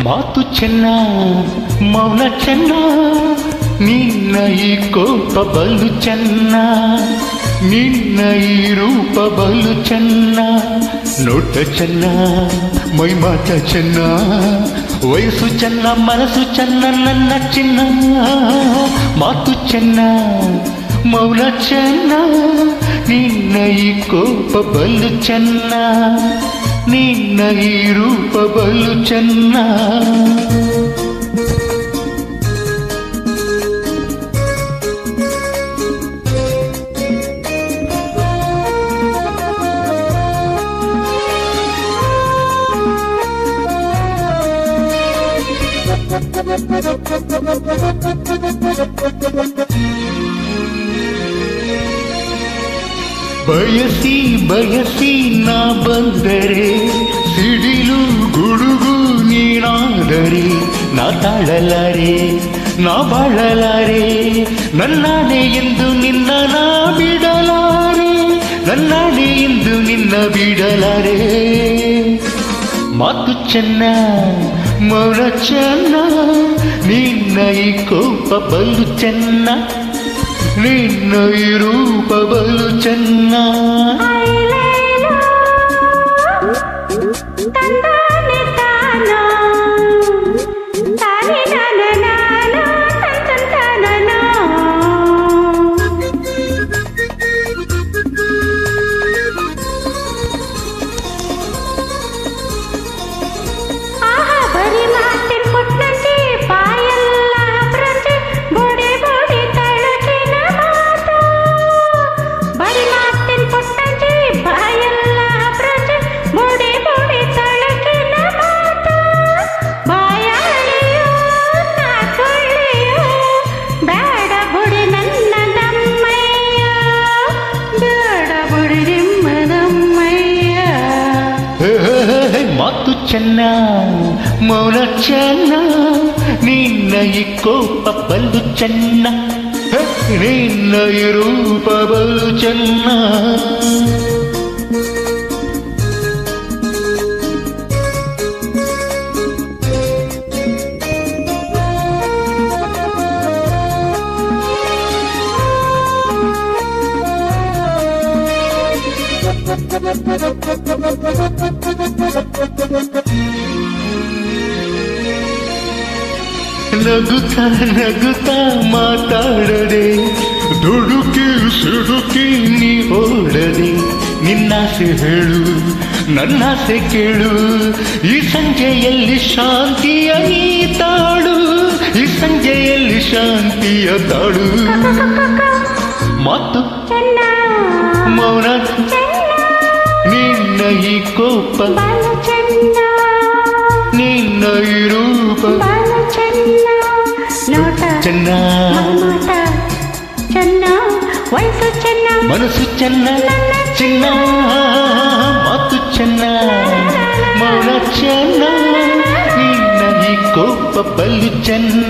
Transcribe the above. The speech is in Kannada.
ಮಾತು ಚೆನ್ನ ಮೌನ ಚೆನ್ನ ನಿನ್ನ ಈ ಕೋಪ ಬಲು ಚೆನ್ನ ನಿನ್ನ ಈ ರೂಪ ಬಲು ಚೆನ್ನ ನೋಟ ಚೆನ್ನ ಮೈ ಮಾಟ ಚೆನ್ನ ವಯಸ್ಸು ಚೆನ್ನ ಮನಸ್ಸು ಚೆನ್ನ ನನ್ನ ಚಿನ್ನ ಮಾತು ಚೆನ್ನ ಮೌನ ಚೆನ್ನ ನಿನ್ನ ಈ ಕೋಪ ಬಲು ಚೆನ್ನ ನಿನ್ನ ಈ ರೂಪ ಬಲು ಚೆನ್ನ ಬಯಸಿ ಬಯಸಿ ನಾ ಬಂದರೆ ಸಿಡಿಲು ಗುಡುಗು ನೀನಾದರೆ ನಾ ತಾಳಲಾರೆ ನಾ ಬಾಳಲಾರೆ ನನ್ನಾಣೆ ಎಂದು ನಿನ್ನ ನಾ ಬಿಡಲಾರೆ ನನ್ನಾಣೆ ಎಂದು ನಿನ್ನ ಬಿಡಲಾರೆ ಮಾತು ಚೆನ್ನ ಮೌನ ಚೆನ್ನ ನಿನ್ನ ಈ ಕೋಪ ಬಲು ಚೆನ್ನ ನಿನ್ನ ಈ ರೂಪ ಬಲು ಚೆನ್ನ ಮಾತು ಚೆನ್ನ ಮೌನ ಚೆನ್ನ ನಿನ್ನ ಈ ಕೋಪ ಬಲು ಚೆನ್ನ ನಿನ್ನ ಈ ರೂಪ ಬಲು ಚೆನ್ನ ನಗುತ್ತಾ ನಗುತ್ತಾ ಮಾತಾಡದೆ ದುಡುಕಿ ಸುಡುಕಿ ನೀ ಓಡದೆ ನಿನ್ನಾಸೆ ಹೇಳು ನನ್ನಾಸೆ ಕೇಳು ಈ ಸಂಜೆಯಲ್ಲಿ ಶಾಂತಿಯ ನೀ ತಾಳು ಈ ಸಂಜೆಯಲ್ಲಿ ಶಾಂತಿಯ ತಾಳು ಮಾತು ಮೌನ ನಿನ್ನ ಈ ಕೋಪ ನಿನ್ನ ಈ ರೂಪ ಚೆನ್ನ ವಯಸ್ಸು ಚೆನ್ನ ಮನಸ್ಸು ಚೆನ್ನ ಚಿನ್ನ ಮಾತು ಚೆನ್ನ ಮೌನ ಚೆನ್ನ ನಿನ್ನ ಈ ಕೋಪ ಬಲು ಚೆನ್ನ